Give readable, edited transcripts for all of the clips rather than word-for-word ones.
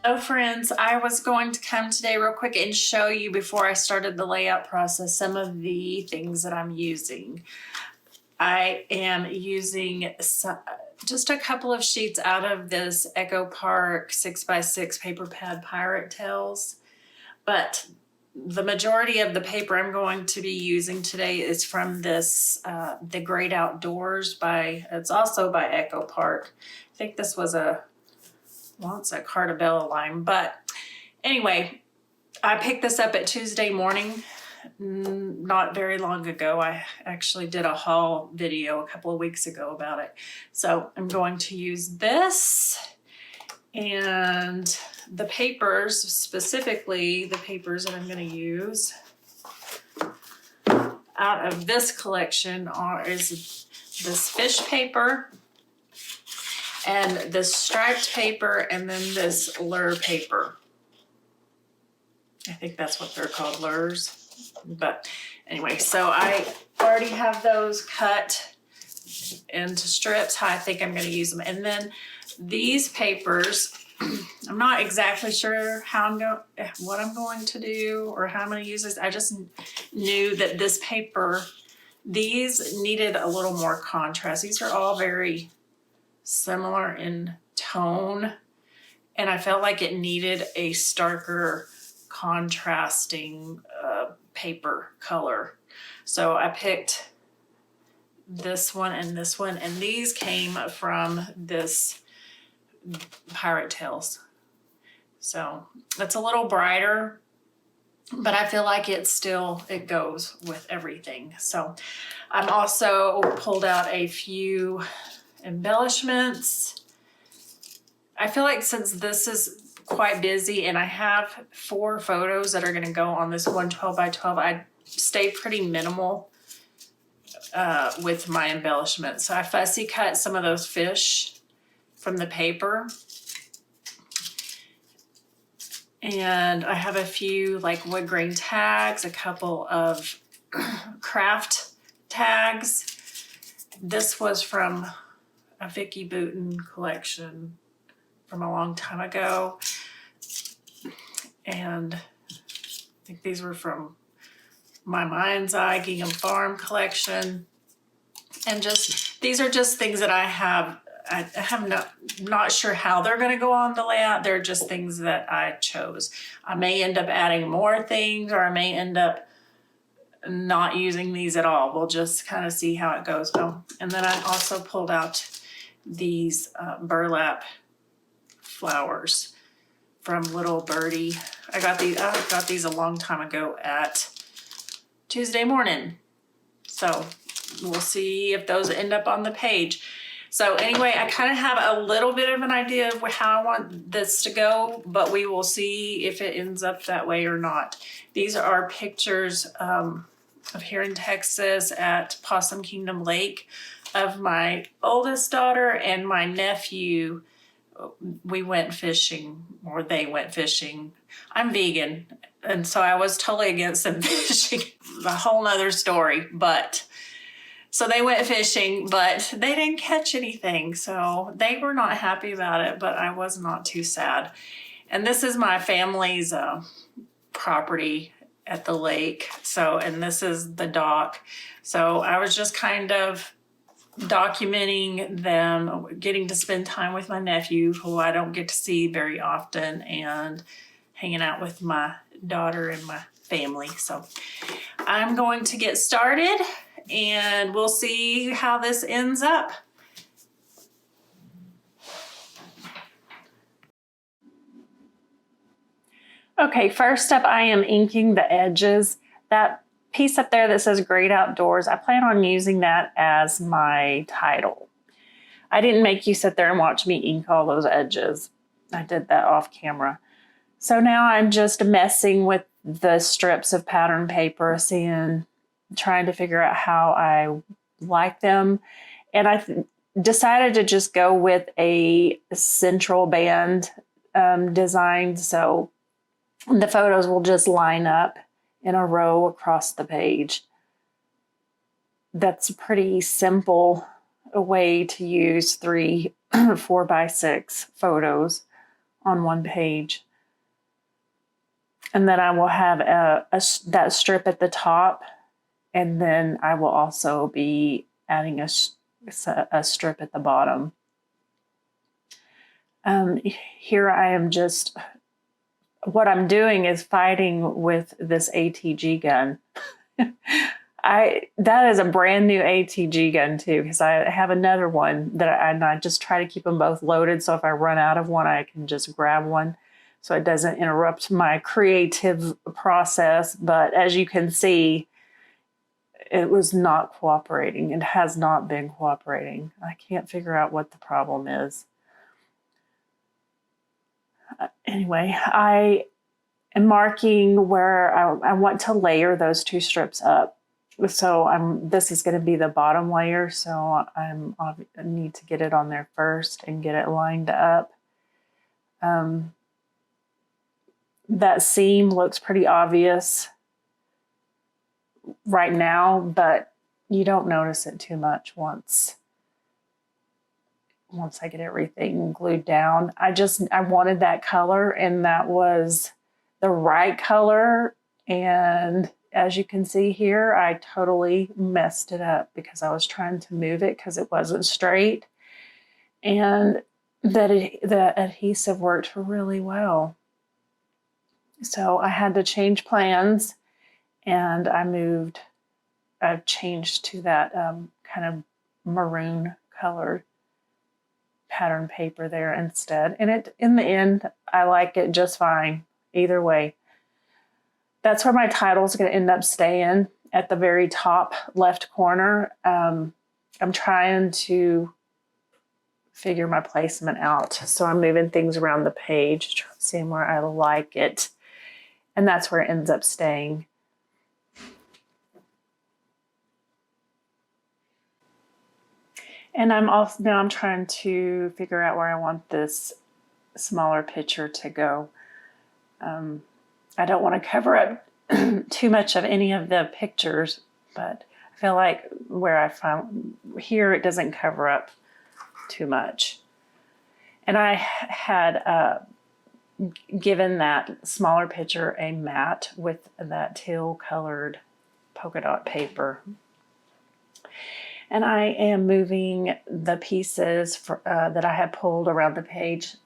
Oh, friends, I was going to come today real quick and show you before I started the layout process some of the things that I'm using. I am using just a couple of sheets out of this Echo Park 6x6 paper pad Pirate Tales, but the majority of the paper I'm going to be using today is from this The Great Outdoors it's also by Echo Park. I think this was it's a Cartabella line, but anyway, I picked this up at Tuesday morning, not very long ago. I actually did a haul video a couple of weeks ago about it. So I'm going to use this and the papers, specifically the papers that I'm going to use out of this collection is this fish paper and this striped paper and then this lure paper. I think that's what they're called, lures. But anyway, so I already have those cut into strips, how I think I'm going to use them. And then these papers, I'm not exactly sure what I'm going to do or how I'm going to use this. I just knew that this paper, these needed a little more contrast. These are all very similar in tone, and I felt like it needed a starker contrasting paper color. So I picked this one, and these came from this Pirate Tales. So it's a little brighter, but I feel like it goes with everything. So I'm also pulled out a few embellishments. I feel like since this is quite busy and I have 4 photos that are going to go on this 112 by 12, I stay pretty minimal with my embellishments. So I fussy cut some of those fish from the paper. And I have a few like wood grain tags, a couple of craft tags. This was from a Vicky Booten collection from a long time ago. And I think these were from my Mind's Eye Gingham Farm collection. And these are just things that I have not sure how they're going to go on the layout. They're just things that I chose. I may end up adding more things, or I may end up not using these at all. We'll just kind of see how it goes. Oh, and then I also pulled out these burlap flowers from Little Birdie. I got these a long time ago at Tuesday morning. So we'll see if those end up on the page. So anyway, I kind of have a little bit of an idea of how I want this to go, but we will see if it ends up that way or not. These are pictures of here in Texas at Possum Kingdom Lake of my oldest daughter and my nephew. We went fishing, or they went fishing. I'm vegan, and so I was totally against them fishing. A whole nother story, but so they went fishing, but they didn't catch anything. So they were not happy about it, but I was not too sad. And this is my family's property at the lake. So, and this is the dock. So I was just kind of documenting them, getting to spend time with my nephew, who I don't get to see very often, and hanging out with my daughter and my family. So I'm going to get started and we'll see how this ends up. Okay, first up, I am inking the edges. That piece up there that says Great Outdoors, I plan on using that as my title. I didn't make you sit there and watch me ink all those edges. I did that off camera. So now I'm just messing with the strips of pattern paper, trying to figure out how I like them. And I decided to just go with a central band design. So the photos will just line up in a row across the page. That's a pretty simple way to use 3 4x6 photos on one page. And then I will have that strip at the top, and then I will also be adding a strip at the bottom. Here I am just, what I'm doing is fighting with this ATG gun. That is a brand new ATG gun too, because I have another one that I just try to keep them both loaded, so if I run out of one, I can just grab one, so it doesn't interrupt my creative process. But as you can see, it was not cooperating. It has not been cooperating. I can't figure out what the problem is. Anyway, I am marking where I want to layer those two strips up. So this is going to be the bottom layer, so I need to get it on there first and get it lined up. That seam looks pretty obvious right now, but you don't notice it too much once I get everything glued down. I wanted that color, and that was the right color. And as you can see here, I totally messed it up because I was trying to move it because it wasn't straight. And the adhesive worked really well. So I had to change plans, and I've changed to that kind of maroon colored pattern paper there instead. And in the end, I like it just fine either way. That's where my title is going to end up staying, at the very top left corner. I'm trying to figure my placement out, so I'm moving things around the page, seeing where I like it, and that's where it ends up staying. And now I'm trying to figure out where I want this smaller picture to go. I don't want to cover up too much of any of the pictures, but I feel like where I found here, it doesn't cover up too much. And I had given that smaller picture a mat with that teal colored polka dot paper. And I am moving the pieces that I had pulled around the page,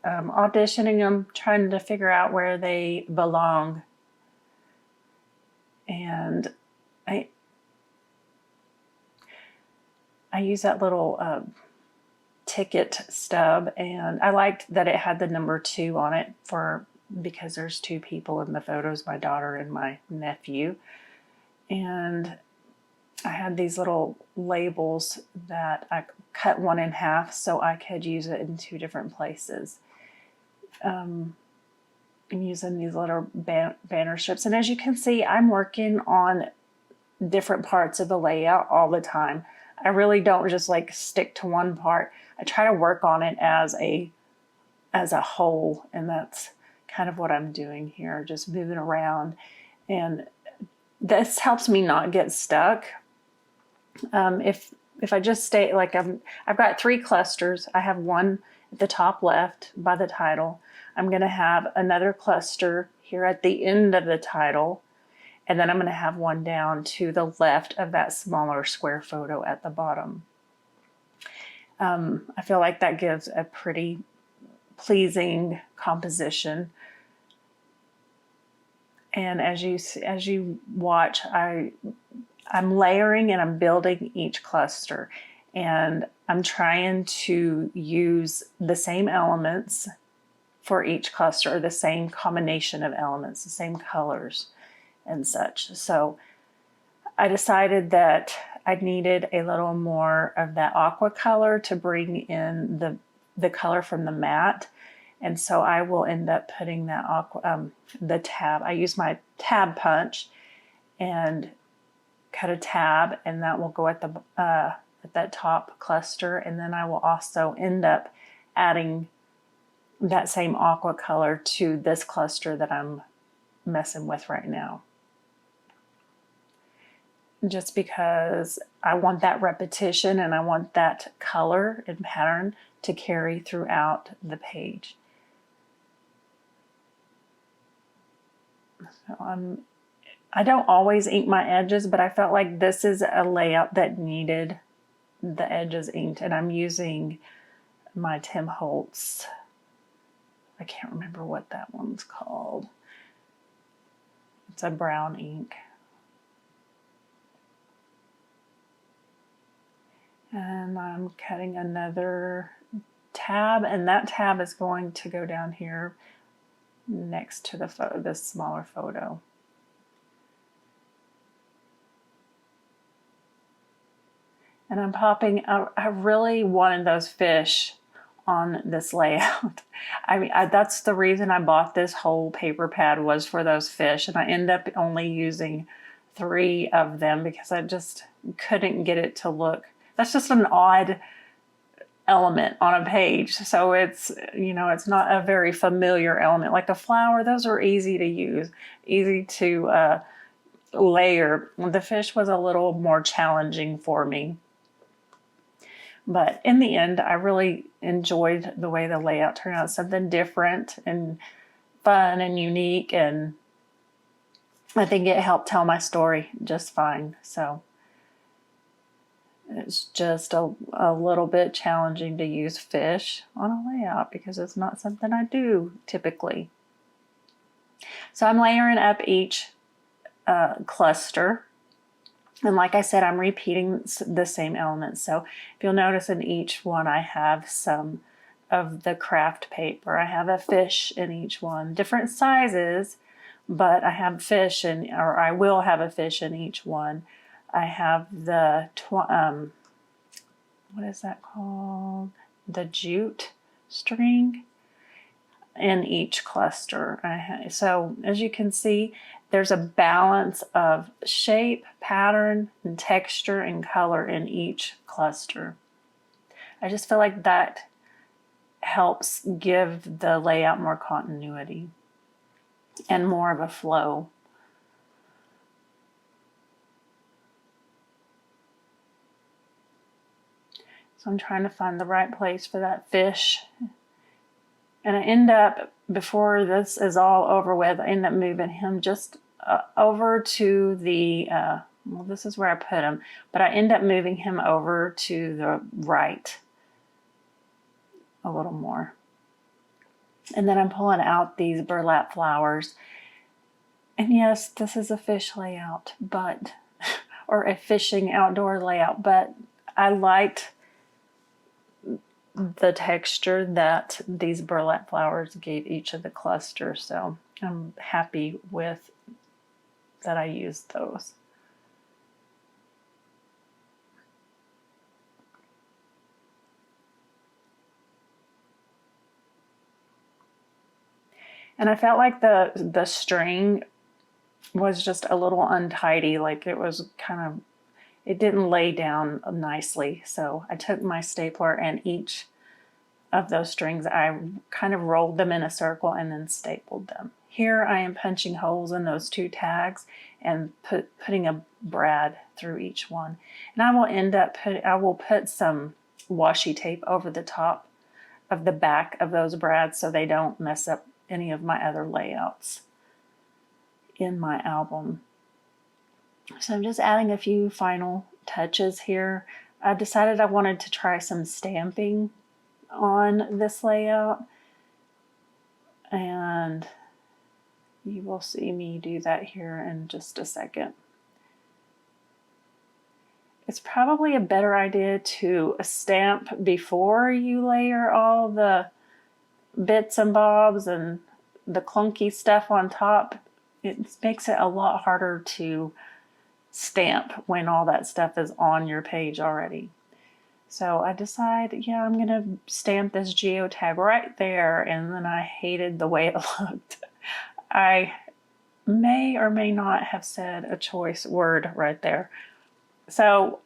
auditioning them, trying to figure out where they belong. And I use that little ticket stub, and I liked that it had the number 2 on it because there's 2 people in the photos, my daughter and my nephew. And I had these little labels that I cut one in half so I could use it in 2 different places. I'm using these little banner strips, and as you can see, I'm working on different parts of the layout all the time. I really don't just like stick to one part. I try to work on it as a whole, and that's kind of what I'm doing here, just moving around. And this helps me not get stuck. If I just stay, like I've got 3 clusters. I have one at the top left by the title. I'm going to have another cluster here at the end of the title, and then I'm going to have one down to the left of that smaller square photo at the bottom. I feel like that gives a pretty pleasing composition. And as you watch, I'm layering and I'm building each cluster, and I'm trying to use the same elements for each cluster, or the same combination of elements, the same colors and such. So I decided that I needed a little more of that aqua color to bring in the color from the mat. And so I will end up putting that the tab. I use my tab punch and cut a tab, and that will go at that top cluster. And then I will also end up adding that same aqua color to this cluster that I'm messing with right now, just because I want that repetition and I want that color and pattern to carry throughout the page. So I don't always ink my edges, but I felt like this is a layout that needed the edges inked, and I'm using my Tim Holtz. I can't remember what that one's called. It's a brown ink. And I'm cutting another tab, and that tab is going to go down here next to the smaller photo. And I'm popping, I really wanted those fish on this layout. I mean, that's the reason I bought this whole paper pad, was for those fish. And I end up only using 3 of them because I just couldn't get it to look. That's just an odd element on a page. So it's, you know, it's not a very familiar element. Like the flower, those are easy to use, easy to layer. The fish was a little more challenging for me. But in the end, I really enjoyed the way the layout turned out. Something different and fun and unique. And I think it helped tell my story just fine. So it's just a little bit challenging to use fish on a layout because it's not something I do typically. So I'm layering up each cluster. And like I said, I'm repeating the same elements. So if you'll notice, in each one I have some of the craft paper. I have a fish in each one, different sizes, but I have fish or I will have a fish in each one. I have the, what is that called? The jute string in each cluster. So as you can see, there's a balance of shape, pattern, and texture and color in each cluster. I just feel like that helps give the layout more continuity and more of a flow. So I'm trying to find the right place for that fish. And I end up, before this is all over with, I end up moving him just over to the, well, this is where I put him, but I end up moving him over to the right a little more. And then I'm pulling out these burlap flowers. And yes, this is a fish layout, but, or a fishing outdoor layout, but I liked the texture that these burlap flowers gave each of the clusters. So I'm happy with that I used those. And I felt like the string was just a little untidy, like it was kind of, it didn't lay down nicely. So I took my stapler and each of those strings, I kind of rolled them in a circle and then stapled them. Here I am punching holes in those 2 tags and putting a brad through each one. And I will end up I will put some washi tape over the top of the back of those brads so they don't mess up any of my other layouts in my album. So I'm just adding a few final touches here. I decided I wanted to try some stamping on this layout, and you will see me do that here in just a second. It's probably a better idea to stamp before you layer all the bits and bobs and the clunky stuff on top. It makes it a lot harder to stamp when all that stuff is on your page already. So I decide, yeah, I'm going to stamp this geotag right there, and then I hated the way it looked. I may or may not have said a choice word right there. So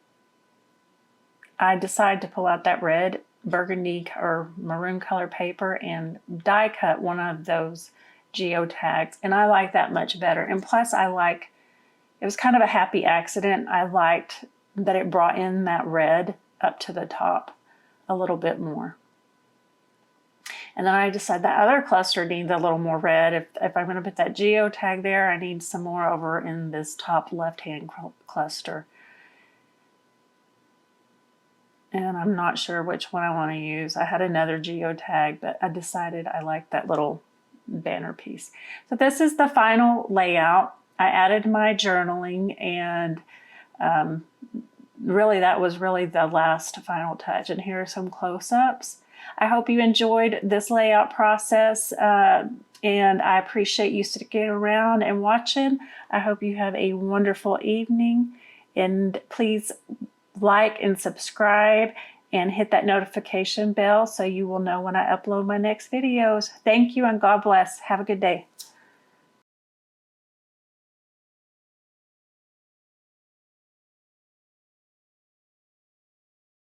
I decide to pull out that red, burgundy, or maroon color paper and die cut one of those geotags, and I like that much better. And plus it was kind of a happy accident. I liked that it brought in that red up to the top a little bit more. And then I decided that other cluster needs a little more red. If I'm going to put that geotag there, I need some more over in this top left-hand cluster. And I'm not sure which one I want to use. I had another geotag, but I decided I like that little banner piece. So this is the final layout. I added my journaling, and really that was really the last final touch. And here are some close-ups. I hope you enjoyed this layout process, and I appreciate you sticking around and watching. I hope you have a wonderful evening, and please like and subscribe and hit that notification bell so you will know when I upload my next videos. Thank you and God bless. Have a good day.